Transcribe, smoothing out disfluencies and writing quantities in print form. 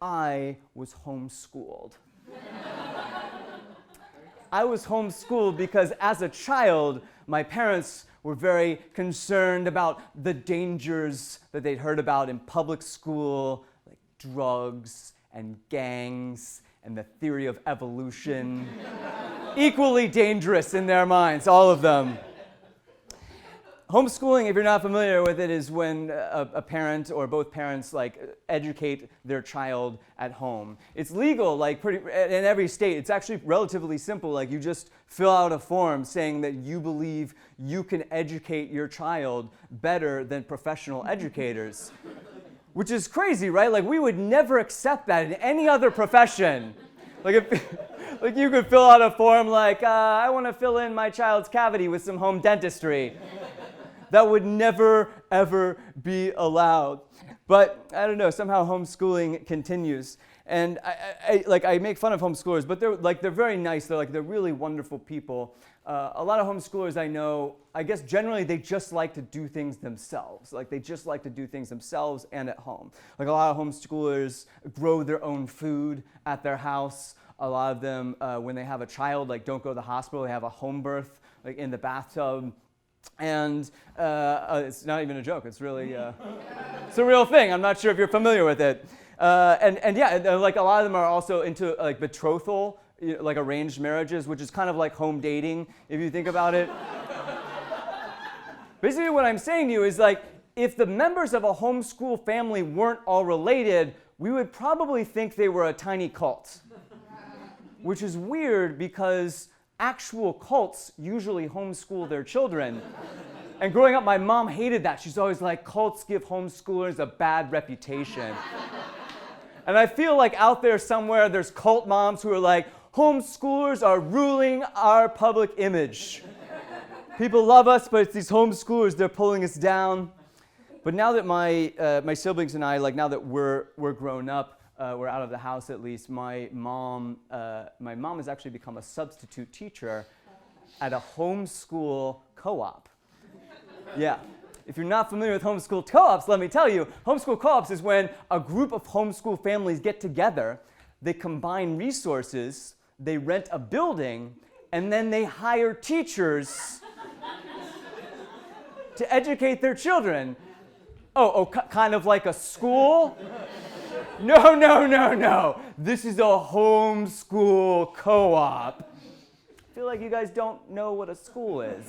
I was homeschooled. I was homeschooled because as a child, my parents were very concerned about the dangers that they'd heard about in public school, like drugs and gangs and the theory of evolution. Equally dangerous in their minds, all of them. Homeschooling, if you're not familiar with it, is when a parent or both parents educate their child at home. It's legal in every state. It's actually relatively simple. You just fill out a form saying that you believe you can educate your child better than professional educators. Which is crazy, right? We would never accept that in any other profession. If you could fill out a form I want to fill in my child's cavity with some home dentistry. That would never, ever be allowed. But I don't know, somehow homeschooling continues. And I make fun of homeschoolers, but they're very nice. They're really wonderful people. A lot of homeschoolers I know, I guess generally they just like to do things themselves. They just like to do things themselves and at home. A lot of homeschoolers grow their own food at their house. A lot of them, when they have a child, don't go to the hospital. They have a home birth, in the bathtub. And it's not even a joke. It's really, it's a real thing. I'm not sure if you're familiar with it. And yeah, a lot of them are also into betrothal, arranged marriages, which is kind of like home dating, if you think about it. Basically what I'm saying to you is if the members of a homeschool family weren't all related, we would probably think they were a tiny cult. Which is weird because actual cults usually homeschool their children. And growing up, my mom hated that. She's always cults give homeschoolers a bad reputation. And I feel out there somewhere, there's cult moms who are homeschoolers are ruling our public image. People love us, but it's these homeschoolers, they're pulling us down. But now that my siblings and I, now that we're grown up, we're out of the house at least, my mom has actually become a substitute teacher at a homeschool co-op. Yeah. If you're not familiar with homeschool co-ops, let me tell you, homeschool co-ops is when a group of homeschool families get together, they combine resources, they rent a building, and then they hire teachers to educate their children. Kind of like a school? No. This is a homeschool co-op. I feel like you guys don't know what a school is.